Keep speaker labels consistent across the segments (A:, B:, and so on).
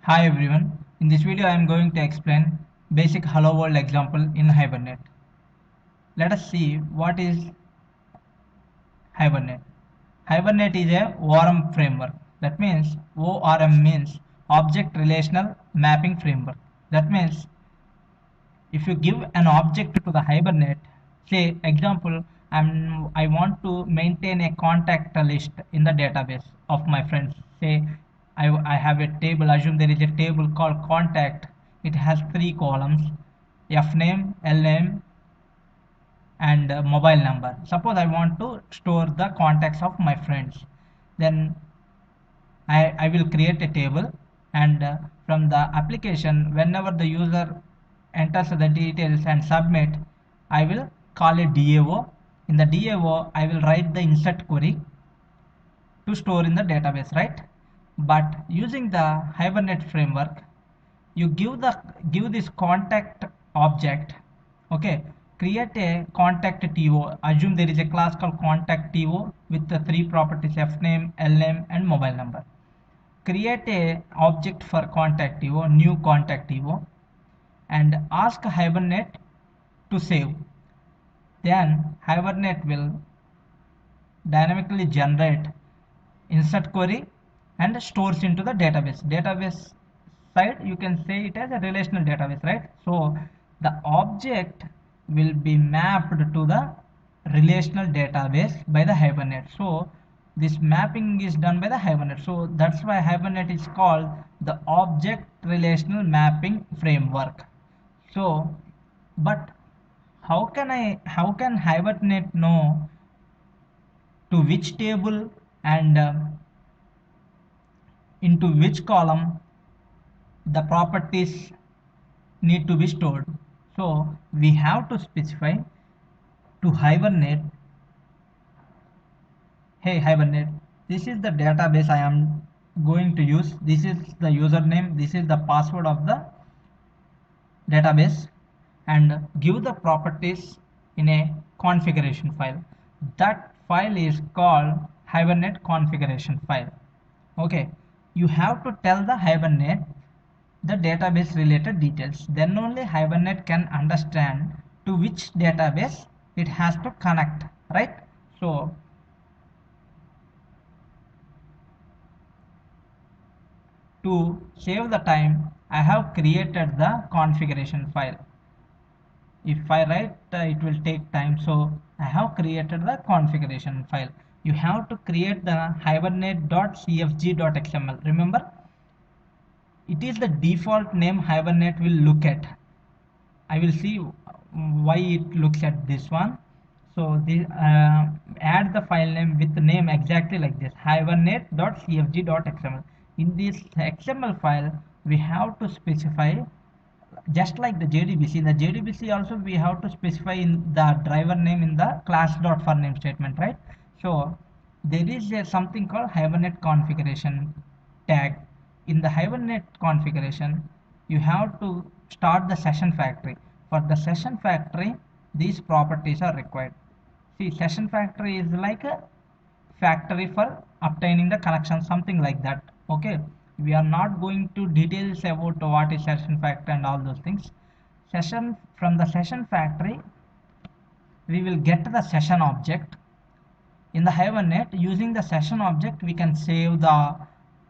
A: Hi everyone, in this video I am going to explain basic hello world example in Hibernate. Let us see what is Hibernate. Hibernate is a ORM framework. That means ORM means Object Relational Mapping Framework. That means if you give an object to the Hibernate, say example, I want to maintain a contact list in the database of my friends. Say I have a table, assume there is a table called contact. It has three columns, F name, L name, and mobile number. Suppose I want to store the contacts of my friends. Then I will create a table, and from the application, whenever the user enters the details and submit, I will call a DAO. In the DAO, I will write the insert query to store in the database, right? But using the Hibernate framework, you give this contact object, okay? Create a contact TO. Assume there is a class called contact TO with the three properties F name, L name, and mobile number. Create a object for contact TO, new contact TO, and ask Hibernate to save. Then Hibernate will dynamically generate insert query and stores into the database side. You can say it as a relational database, right? So the object will be mapped to the relational database by the Hibernate. So this mapping is done by the Hibernate. So that's why Hibernate is called the object relational mapping framework. So but how can Hibernate know to which table and into which column the properties need to be stored? So we have to specify to Hibernate, hey Hibernate, this is the database I am going to use, this is the username, this is the password of the database, and give the properties in a configuration file. That file is called Hibernate configuration file. Okay, you have to tell the Hibernate the database related details. Then only Hibernate can understand to which database it has to connect, right? So to save the time, I have created the configuration file. If I write, it will take time. So I have created the configuration file. You have to create the hibernate.cfg.xml. Remember, it is the default name Hibernate will look at. I will see why it looks at this one. So add the file name with the name exactly like this, hibernate.cfg.xml. In this XML file, we have to specify just like the JDBC. In the JDBC also we have to specify in the driver name in the class.forName statement, right? So there is something called Hibernate configuration tag. In the Hibernate configuration, you have to start the session factory. For the session factory, these properties are required. See, session factory is like a factory for obtaining the connection, something like that. Okay, we are not going to details about what is session factory and all those things. Session, from the session factory, we will get the session object. In the Hibernate, using the session object, we can save the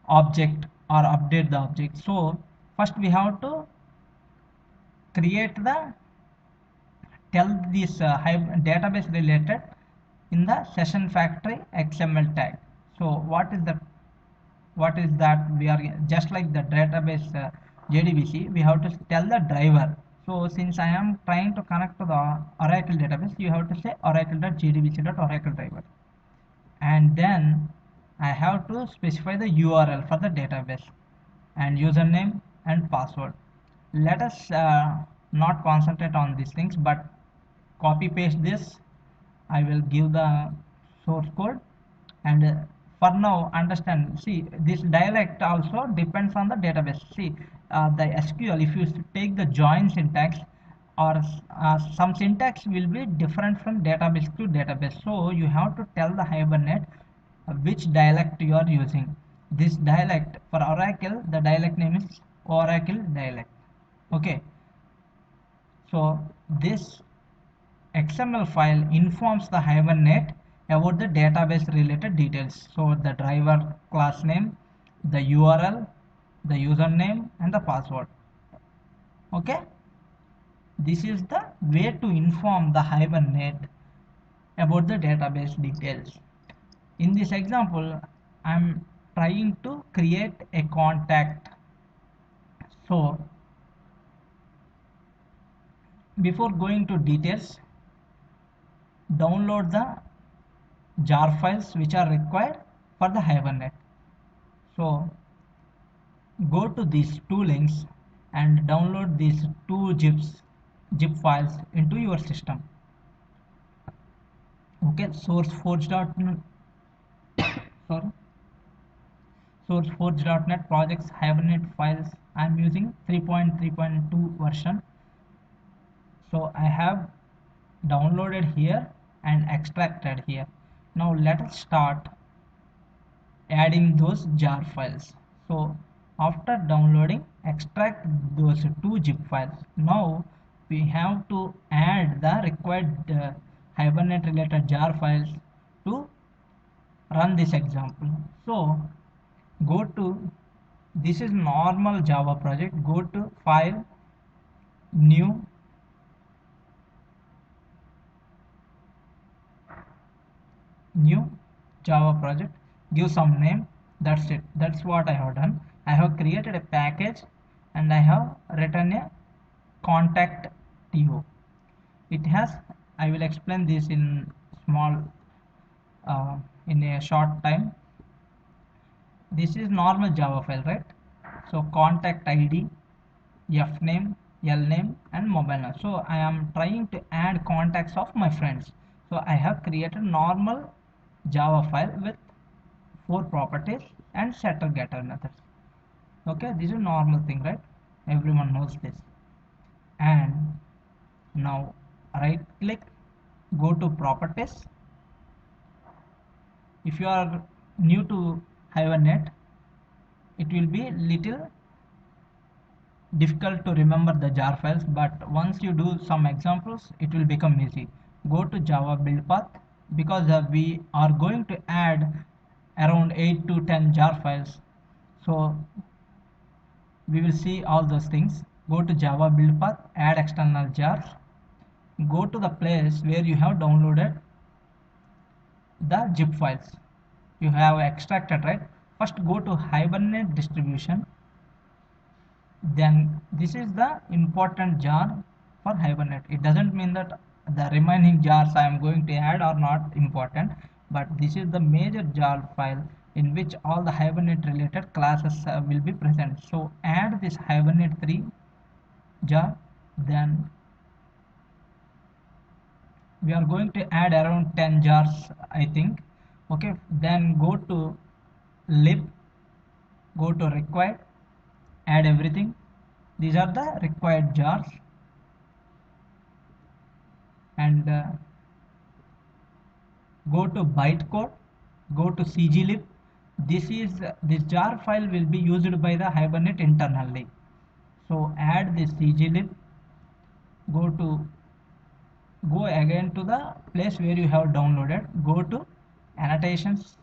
A: object or update the object. So first we have to create the tell this database related in the session factory XML tag. So what is that we are just like the database JDBC, we have to tell the driver. So since I am trying to connect to the Oracle database, you have to say oracle.jdbc.oracle driver, and then I have to specify the URL for the database and username and password. Let us not concentrate on these things, but copy paste this. I will give the source code, and for now understand, see, this dialect also depends on the database. See, the SQL, if you take the join syntax, or some syntax will be different from database to database. So you have to tell the Hibernate which dialect you are using. this dialect for Oracle, the dialect name is Oracle dialect. Okay, so this XML file informs the Hibernate about the database related details. So the driver class name, the URL, the username and the password. Okay, this is the way to inform the Hibernate about the database details. In this example, I'm trying to create a contact. So before going to details, download the jar files which are required for the Hibernate. So go to these two links and download these two zip files into your system. Okay, sourceforge.net sorry sourceforge.net projects Hibernate files. I'm using 3.3.2 version. So I have downloaded here and extracted here. Now let us start adding those jar files. So after downloading, extract those two zip files. Now we have to add the required Hibernate related jar files to run this example. So go to, this is normal Java project, go to file, new, Java project, give some name. That's it. That's what I have done. I have created a package and I have written a contact to. It has, I will explain this in small in a short time. This is normal Java file, right? So contact ID, F name, L name and mobile number. So I am trying to add contacts of my friends. So I have created normal Java file with 4 properties and setter getter methods. Okay, this is normal thing, right? Everyone knows this. And now right click, go to properties. If you are new to Hibernate, it will be little difficult to remember the jar files, but once you do some examples it will become easy. Go to Java build path, because we are going to add around 8 to 10 jar files, so we will see all those things. Go to Java build path, add external jars, go to the place where you have downloaded the zip files you have extracted, right? First go to Hibernate distribution, then this is the important jar for Hibernate. It doesn't mean that the remaining jars I am going to add are not important, but this is the major jar file in which all the Hibernate related classes will be present. So add this Hibernate 3 jar, then we are going to add around 10 jars, I think. Okay, then go to lib, go to required, add everything. These are the required jars, and go to bytecode, go to cglib. This jar file will be used by the Hibernate internally. So add this cglib, go again to the place where you have downloaded, go to annotations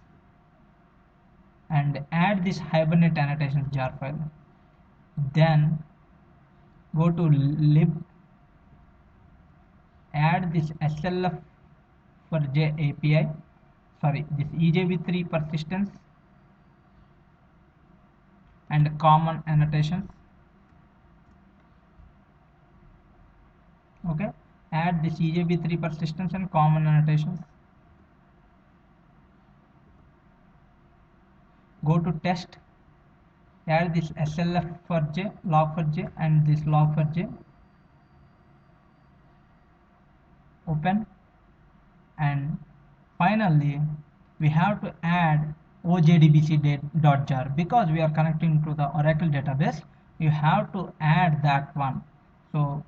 A: and add this Hibernate annotations jar file. Then go to lib, add this SLF for J API, sorry, this EJB3 persistence and common annotations. Okay, add this EJB3 persistence and common annotations. Go to test, add this SLF for J, log for J and this log for J. Open, and finally we have to add OJDBC.jar, because we are connecting to the Oracle database. You have to add that one. So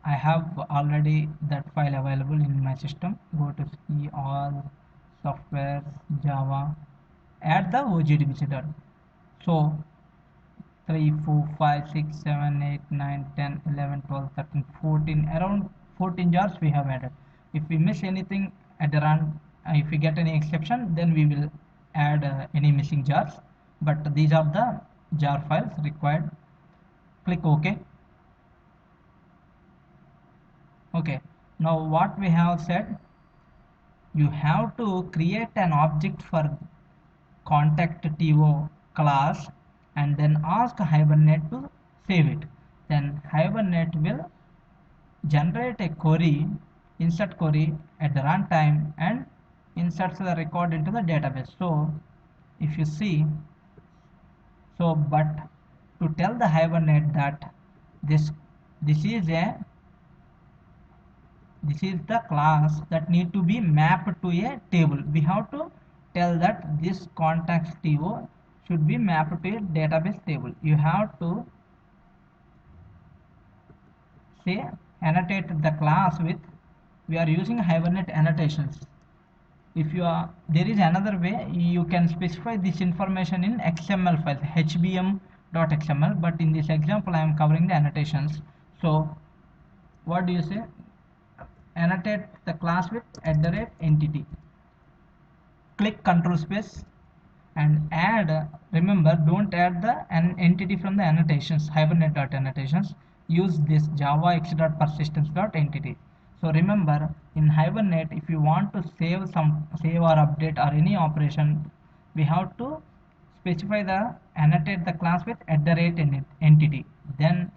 A: I have already that file available in my system. Go to see all software Java, add the OJDBC. So 3, 4, 5, 6, 7, 8, 9, 10, 11, 12, 13, 14, around 14 jars we have added. If we miss anything at the run, if we get any exception, then we will add any missing jars. But these are the jar files required. Click OK. Okay, now what we have said, you have to create an object for contact to class and then ask Hibernate to save it. Then Hibernate will generate a query, insert query at the runtime and inserts the record into the database. So if you see, so but to tell the Hibernate that this this is a this is the class that need to be mapped to a table, we have to tell that this contacts to should be mapped to a database table. You have to say annotate the class with, we are using Hibernate annotations. If you are, there is another way you can specify this information in XML files, hbm.xml, but in this example I am covering the annotations. So what do you say? Annotate the class with @entity. Click Control space and add, remember don't add the an entity from the annotations, hibernate.annotations. Use this java x.persistence.entity. So remember, in Hibernate, if you want to save or update or any operation, we have to specify the annotate the class with @entity. Then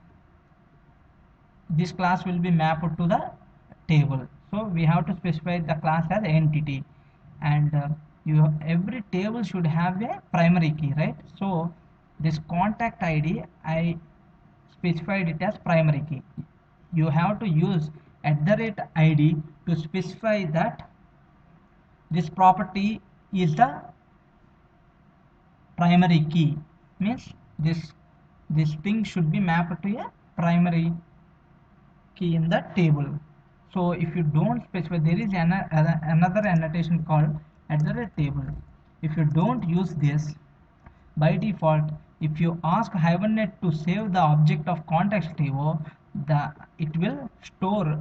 A: this class will be mapped to the table. So we have to specify the class as entity, and every table should have a primary key, right? So this contact ID I specified it as primary key. You have to use @ID to specify that this property is the primary key, means this thing should be mapped to a primary key in the table. So if you don't specify, there is another annotation called @table. If you don't use this, by default, if you ask Hibernate to save the object of context TO, it will store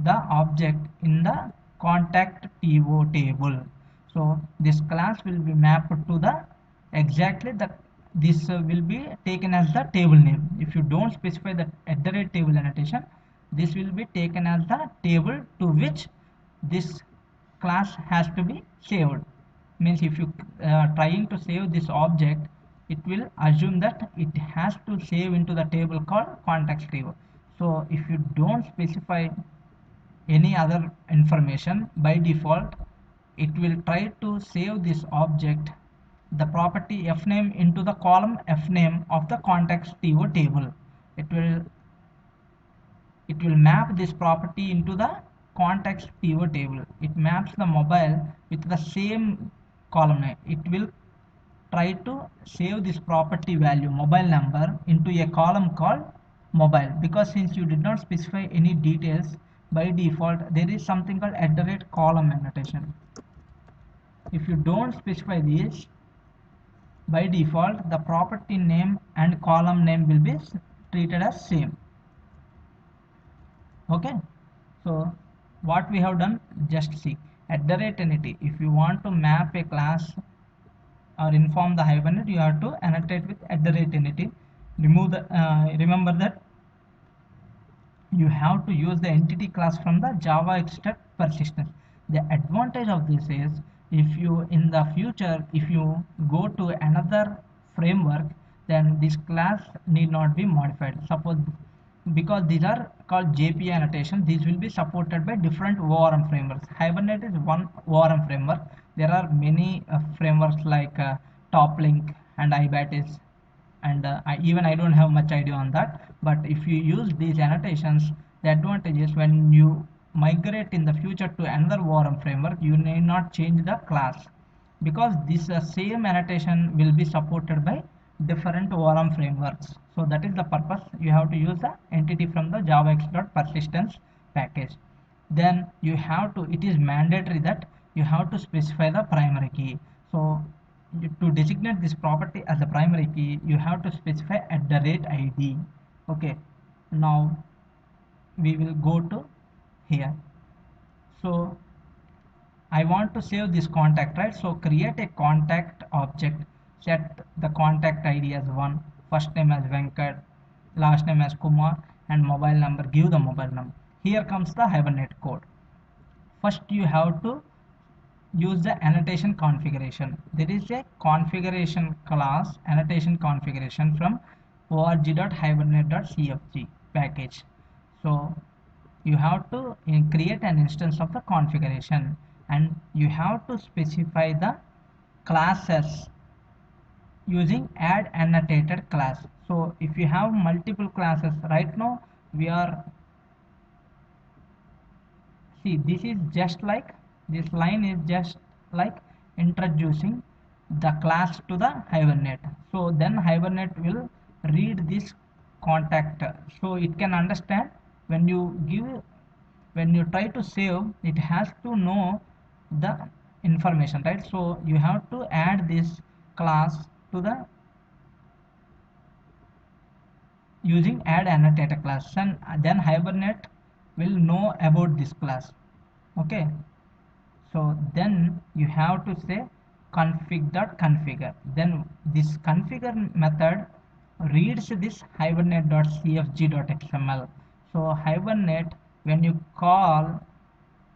A: the object in the contact TO table. So this class will be mapped to the exactly the this will be taken as the table name. If you don't specify the @table annotation, this will be taken as the table to which this class has to be saved. Means if you trying to save this object, it will assume that it has to save into the table called context table. So if you don't specify any other information, by default it will try to save this object, the property fname, into the column fname of the context table. It will map this property into the context table. It maps the mobile with the same column name. It will try to save this property value mobile number into a column called mobile, because since you did not specify any details, by default there is something called @column annotation. If you don't specify this, by default the property name and column name will be treated as same. Okay, so what we have done, just see @entity. If you want to map a class or inform the Hibernate, you have to annotate with @entity. Remove the remember that you have to use the entity class from the java persistence. The advantage of this is, if you in the future, if you go to another framework, then this class need not be modified. Suppose, because these are called JPA annotation, these will be supported by different ORM frameworks. Hibernate is one ORM framework. There are many frameworks like Toplink and IBATIS, and even I don't have much idea on that. But if you use these annotations, the advantage is when you migrate in the future to another ORM framework, you need not change the class, because this same annotation will be supported by different ORM frameworks. So that is the purpose. You have to use the entity from the java x.persistence package. Then you have to, it is mandatory that you have to specify the primary key. So to designate this property as a primary key, you have to specify @id. Okay, now we will go to here. So I want to save this contact, right? So create a contact object, set the contact ID as 1, first name as Venkat, last name as Kumar, and mobile number, give the mobile number. Here comes the Hibernate code. First you have to use the annotation configuration. There is a configuration class, annotation configuration from org.hibernate.cfg package. So you have to create an instance of the configuration, and you have to specify the classes using add annotated class. So if you have multiple classes, right now we are, see, this is just like, this line is just like introducing the class to the Hibernate. So then Hibernate will read this contact, so it can understand when you give, when you try to save, it has to know the information, right? So you have to add this class to the using add annotator class, and then Hibernate will know about this class. Okay, so then you have to say config.configure. Then this configure method reads this hibernate.cfg.xml. So Hibernate, when you call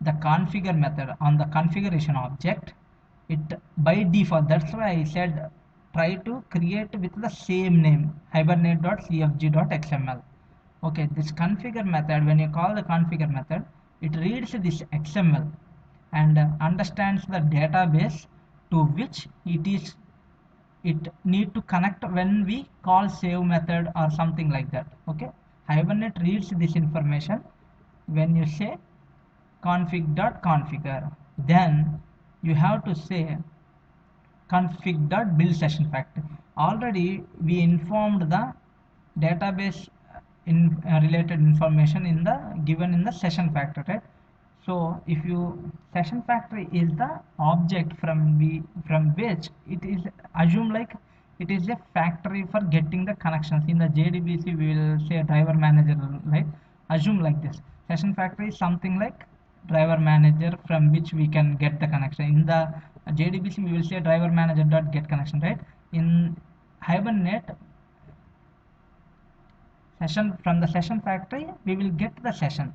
A: the configure method on the configuration object, it by default, that's why I said try to create with the same name, hibernate.cfg.xml. Okay, this configure method, when you call the configure method, it reads this XML and understands the database to which it need to connect when we call save method or something like that. Okay, Hibernate reads this information when you say config.configure. Then you have to say config.build session factory. Already we informed the database in related information in the given in the session factory, right? So if you, session factory is the object from which it is assumed like it is a factory for getting the connections. In the JDBC we will say driver manager, right? Assume like this. Session factory is something like driver manager from which we can get the connection. In the JDBC we will say driver manager dot get connection, right? In Hibernate, session, from the session factory we will get the session.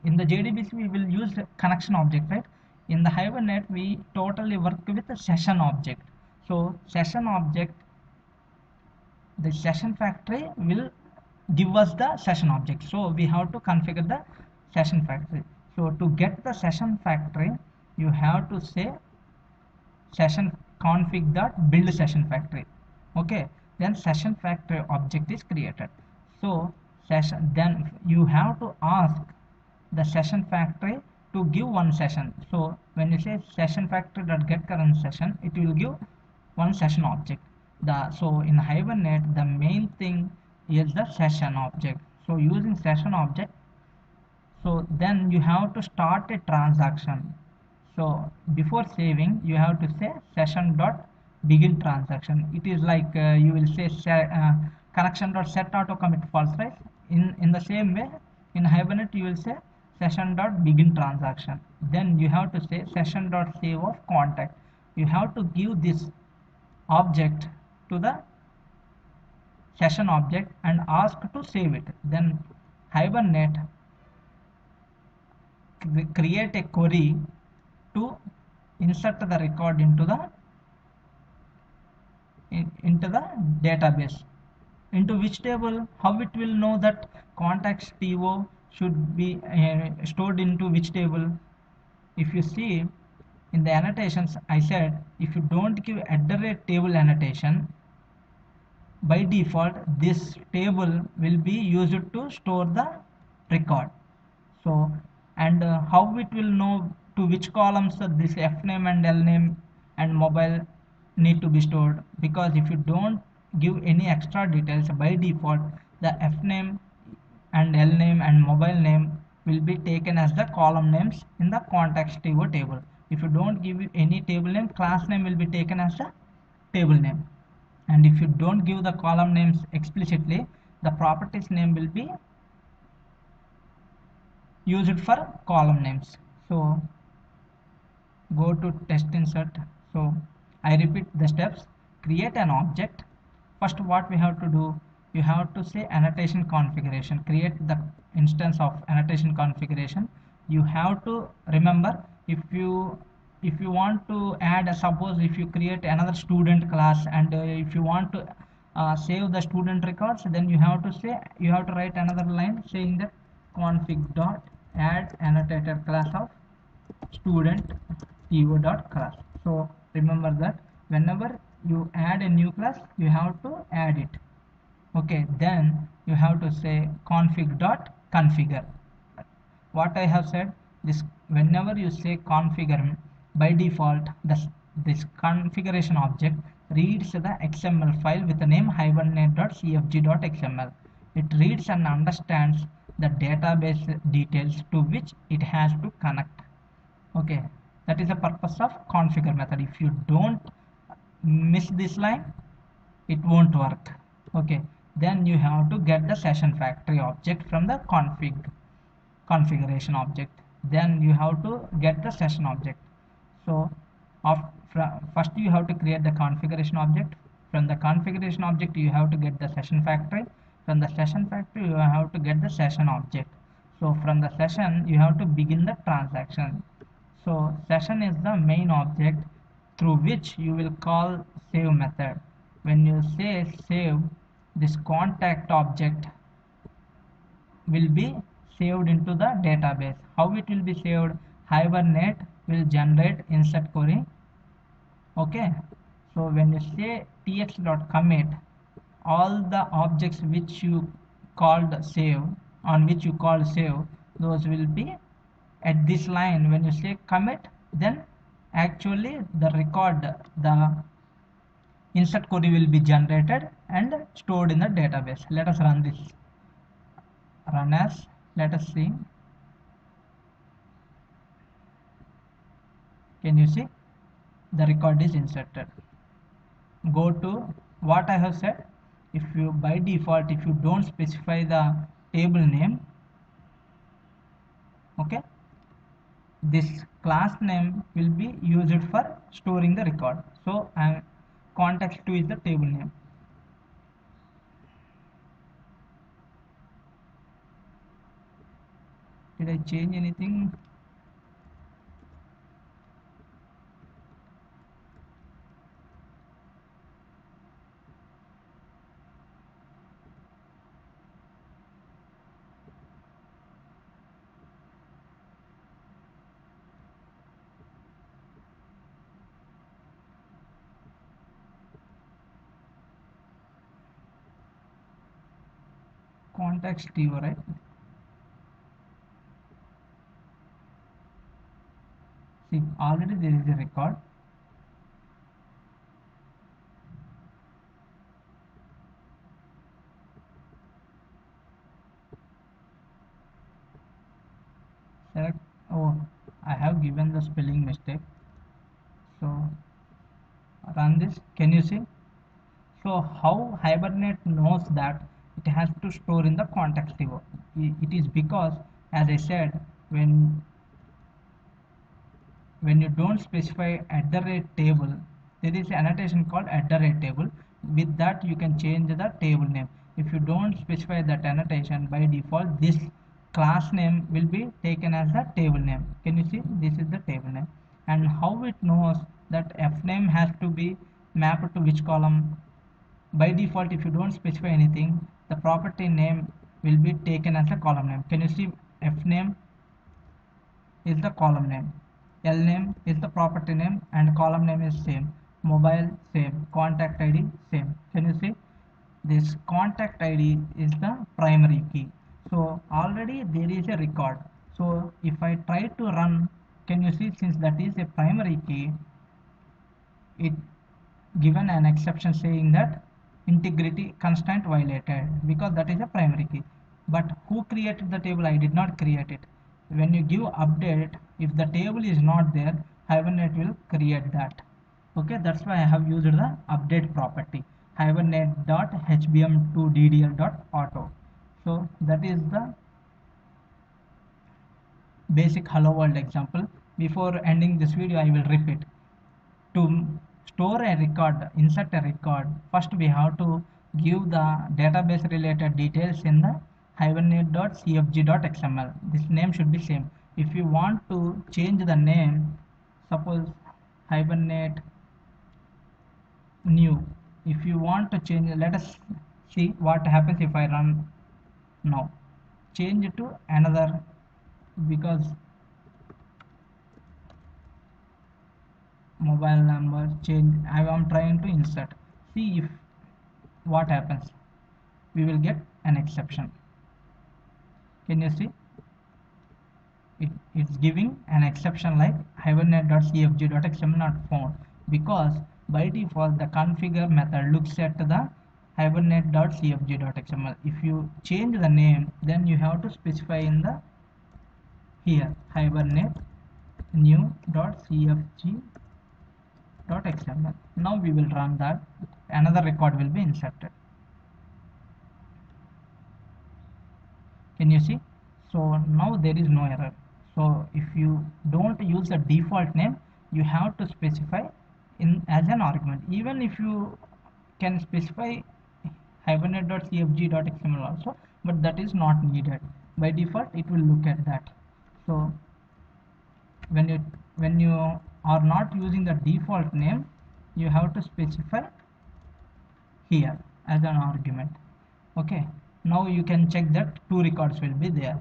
A: In the JDBC we will use the connection object, right? In the Hibernate we totally work with the session object. So session object, the session factory will give us the session object, so we have to configure the session factory. So to get the session factory you have to say session config.build session factory. Okay, then session factory object is created. So session, then you have to ask the session factory to give one session. So when you say session factory.get current session, it will give one session object. So in Hibernate the main thing is the session object. So using session object, so then you have to start a transaction. So before saving you have to say session dot begin transaction. It is like you will say connection dot set auto commit false, right? In the same way in Hibernate you will say session dot begin transaction. Then you have to say session dot save of contact. You have to give this object to the session object and ask to save it. Then Hibernate create a query to insert the record into the database. Into which table? How it will know that contacts TO should be stored into which table? If you see in the annotations, I said if you don't give @table annotation, by default this table will be used to store the record. So and how it will know to which columns this F name and L name and mobile need to be stored? Because if you don't give any extra details, by default the F name and L name and mobile name will be taken as the column names in the contacts TO table. If you don't give any table name, class name will be taken as the table name. And if you don't give the column names explicitly, the properties name will be used for column names. So go to test insert. So I repeat the steps. Create an object. First, what we have to do, you have to say annotation configuration. Create the instance of annotation configuration. You have to remember, if you want to add, suppose if you create another student class, and if you want to save the student records, then you have to say, you have to write another line saying that config dot add annotated class of student to.class. So remember that whenever you add a new class, you have to add it. Okay, then you have to say config.configure. What I have said, this whenever you say configure, by default this configuration object reads the XML file with the name hibernate.cfg.xml. It reads and understands the database details to which it has to connect. Okay, that is the purpose of configure method. If you don't miss this line, it won't work. Okay, then you have to get the session factory object from the configuration object. Then you have to get the session object. So first you have to create the configuration object. From the configuration object you have to get the session factory. From the session factory you have to get the session object. So from the session you have to begin the transaction. So session is the main object through which you will call save method. When you say save, this contact object will be saved into the database. How it will be saved? Hibernate will generate insert query. Okay, so when you say tx.commit, all the objects which you called save, on which you called save, those will be at this line. When you say commit, then actually the record, the insert query will be generated and stored in the database. Let us run this. Run as, let us see. Can you see? The record is inserted. Go to what I have said. If you, by default, if you don't specify the table name, okay, this class name will be used for storing the record. So context2 is the table name. Did I change anything? Context2, right? See, already there is a record. Select, oh, I have given the spelling mistake. So run this. Can you see? So how Hibernate knows that it has to store in the context table? It is because, as I said, when you don't specify @table, there is an annotation called @table. With that you can change the table name. If you don't specify that annotation, by default this class name will be taken as the table name. Can you see? This is the table name. And how it knows that fname has to be mapped to which column? By default, if you don't specify anything, the property name will be taken as a column name. Can you see? Fname is the column name, lname is the property name, and column name is same. Mobile same, contact id same. Can you see? This contact id is the primary key. So already there is a record. So if I try to run, can you see, since that is a primary key, it given an exception saying that integrity constraint violated, because that is a primary key. But who created the table? I did not create it. When you give update, if the table is not there, Hibernate will create that. Okay, that's why I have used the update property hibernate.hbm2ddl.auto. So that is the basic hello world example. Before ending this video, I will repeat. To store a record, insert a record, first we have to give the database related details in the hibernate.cfg.xml. This name should be same. If you want to change the name, suppose hibernate new, if you want to change, let us see what happens if I run now. Change it to another, because mobile number change, I am trying to insert. See if what happens. We will get an exception. Can you see it's giving an exception like hibernate.cfg.xml not found, because by default the configure method looks at the hibernate.cfg.xml. if you change the name, then you have to specify in the here hibernate new.cfg.xml. now we will run that, another record will be inserted. Can you see? So now there is no error. So if you don't use the default name, you have to specify in as an argument. Even if you can specify hibernate.cfg.xml also, but that is not needed. By default it will look at that. So when you are not using the default name, you have to specify here as an argument. Okay, now you can check that two records will be there.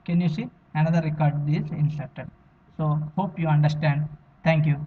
A: Can you see? Another record is inserted. So hope you understand. Thank you.